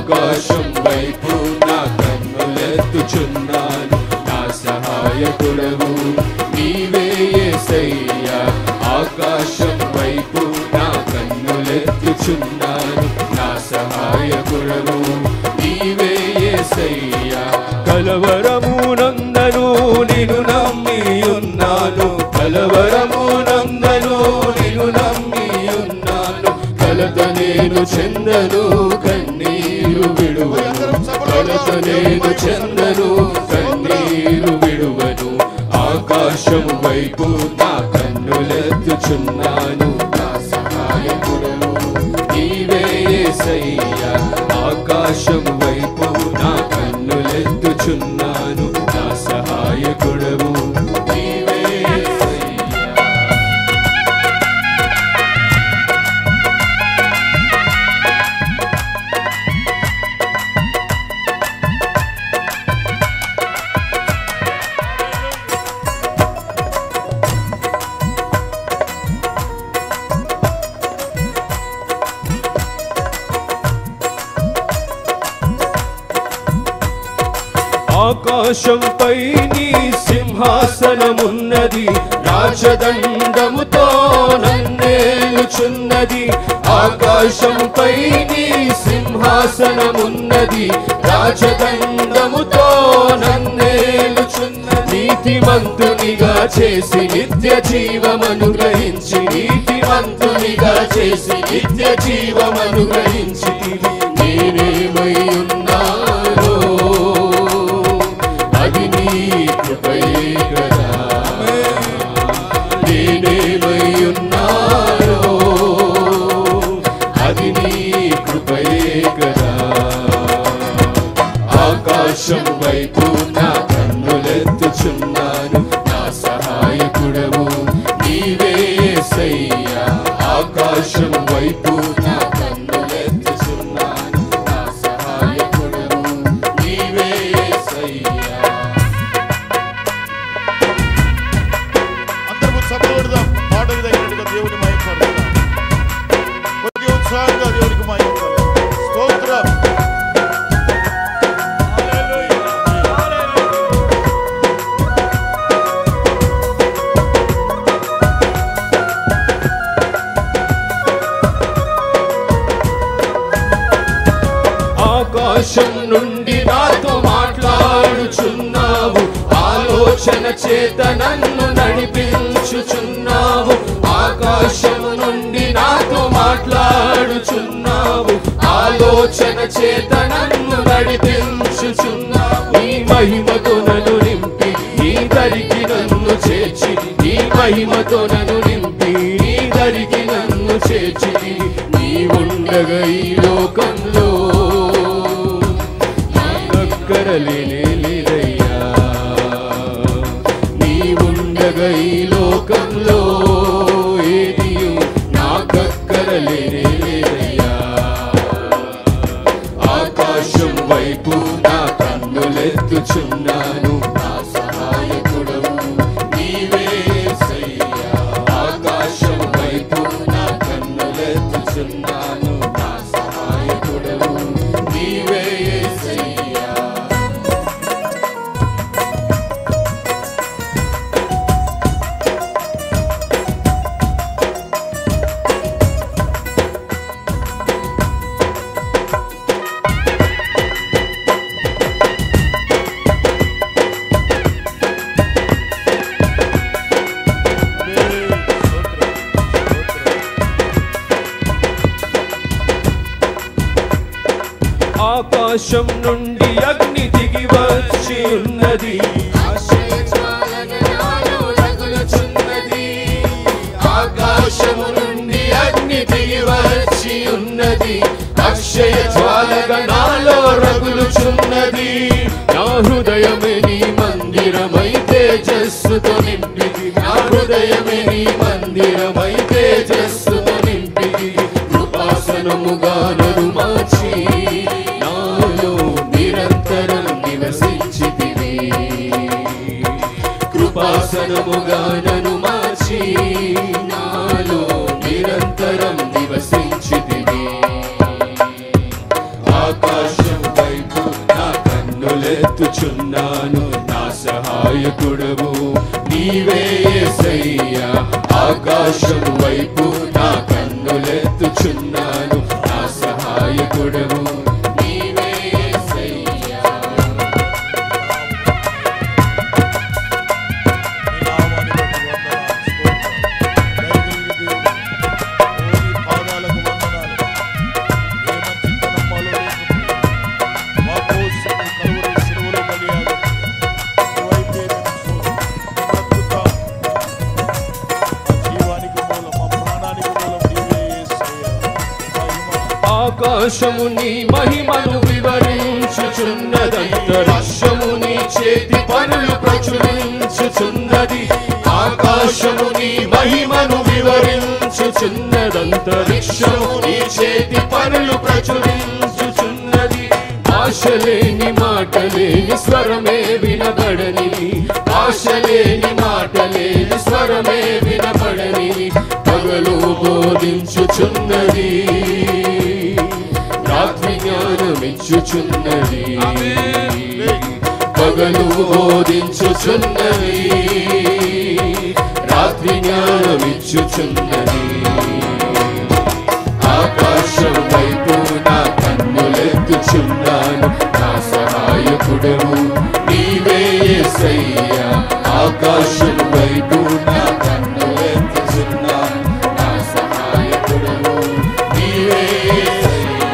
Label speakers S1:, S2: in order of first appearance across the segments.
S1: ఆకాశం వైపు నా కన్నులెత్తుచున్నాను. నా సహాయకుడవు నీవే యేసయ్యా. ఆకాశం వైపు నా కన్నులెత్తుచున్నాను. నా సహాయకుడవు నీవే యేసయ్యా. కలవరమునందను నిన్ను నమ్మి ఉన్నాను. కలవరమునందను నిన్ను నమ్మి ఉన్నాను. కలత నేను చెందను కన్నీరు విడువను. కలత నేను చెందను కన్నీరు విడువను. ఆకాశం వైపు నా కన్నులెత్తుచున్నాను. నా సహాయకుడవు నీవే యేసయ్యా. ఆకాశం వైపు నా కన్నులెత్తుచున్నాను. నా సహాయకుడవు నీవే యేసయ్యా. ఆకాశంపై నీ సింహాసనమున్నది. రాజదండముతో నన్నేలుచున్నది. ఆకాశంపై నీ సింహాసనమున్నది. రాజదండముతో నన్నేలుచున్నది. నీతిమంతునిగా చేసి నిత్య జీవమనుగ్రహించి. నీతిమంతునిగా చేసి నిత్య జీవమనుగ్రహించి. నేనేమై ఉన్నానో అది నీ కృపయే కదా. నేనేమై ఉన్నానో అది నీ కృపయే కదా. ఆకాశం వైపు నా కన్నులెత్తుచున్నాను. నా సహాయకుడవు నీవే యేసయ్యా. ఆకాశం వైపు నా కన్నులెత్తుచున్నాను. నా సహాయకుడవు నీవే యేసయ్యా.
S2: అందరూ సభలుడదాం. పాటలు తగినట్టుగా దేవుని మహిమపరుద్దాం. కొద్ది ఉత్సాహంగా దేవునికి మహిమపరుద్దాం. స్తోత్రం.
S1: ఆకాశం నుండి నాతో మాట్లాడుచున్నావు. ఆలోచన చేత నన్ను నడిపించుచున్నావు. ఆకాశం నుండి నాతో మాట్లాడుచున్నావు. ఆలోచన చేత నన్ను నడిపించుచున్నావు. నీ మహిమతో నన్ను నింపి నీ దరికి నన్ను చేర్చి. నీ మహిమతో నన్ను నింపి నీ దరికి నన్ను చేర్చి. నీ ఉండగా ఈ లోకంలో లేదయ్యా. నీ ఉండగా ఈ లోకంలో ఏదియు నాకక్కరలేదయ్యా. ఆకాశం వైపు నా కన్నులెత్తుచున్నాను. నా సహాయకుడవు నీవే యేసయ్యా. ఆకాశం వైపు నా కన్నులెత్తుచున్నాను. నా సహాయకుడవు నీవే యేసయ్యా. ఆకాశం నుండి అగ్ని దిగి వచ్చి ఉన్నది. ఆకాశం నుండి అగ్ని దిగి వచ్చి ఉన్నది. అక్షయ జ్వాలగా నాలో రగులుచున్నది. నా హృదయమే నీ మందిరమై తేజస్సుతో నింపిది. నా హృదయమే నీ మందిరమై తేజస్సుతో నింపిది. కృపాసనముగా నన్ను మార్చి నాలో నిరంతరం నివసించితివి. కృపాసనముగా నన్ను మార్చి నాలో నిరంతరం నివసించితివి. ఆకాశ నిరీక్షించుచున్నాను నా సహాయకుడవు నీవే యేసయ్యా. ఆకాశము నీ మహిమను వివరించుచున్నదంతరిక్షము నీ చేతి పనులు ప్రచురించుచున్నది. ఆకాశము నీ మహిమను వివరించుచున్నదంతరిక్షము నీ చేతి పనులు ప్రచురించుచున్నది. ఆశలేని మాటలేని స్వరమే వినబడని, ఆశలేని మాటలేని స్వరమే వినబడని పగలు బోధించుచున్నది, రాత్రి జ్ఞానమిచ్చుచున్నది. పగలు బోధించుచున్నది, రాత్రి జ్ఞానమిచ్చుచున్నది. ఆకాశం వైపు నా కన్నులెత్తుచున్నాను నా సహాయకుడవు నీవే యేసయ్యా. ఆకాశం వైపు నా కన్నులెత్తుచున్నాను నా సహాయకుడవు నీవే యేసయ్యా.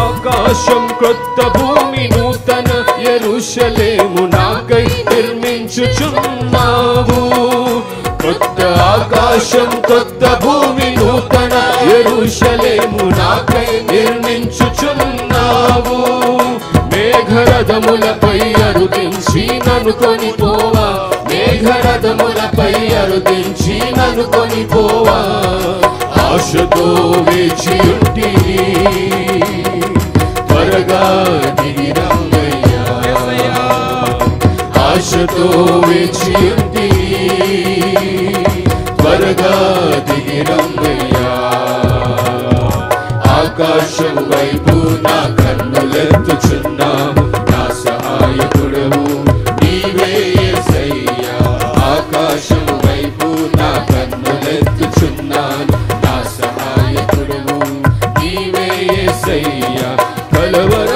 S1: ఆకాశం క్రొత్త భూమి నూతన యెరూషలేము నాకై నిర్మించుచున్నావు. కొత్త ఆకాశం కొత్త భూమి నూతన యెరూషలేము నాకై నిర్మించుచున్నావు. మేఘరథములపై అరుదించి నన్ను కొనిపోవా, మేఘరథములపై అరుదించి నన్ను కొనిపోవా. ఆశతో వేచియుంటిని త్వరగా దిగిరమ్మయ్యా. ఆశతో వేచియుంటిని త్వరగా దిగిరమ్మయ్యా. ఆకాశం వైపు నా కన్నులెత్తుచున్నాము నా సహాయకుడవు నీవే యేసయ్యా. ఆకాశం వైపు నా కన్నులెత్తుచున్నాను నా సహాయకుడవు నీవే యేసయ్యా. కలవర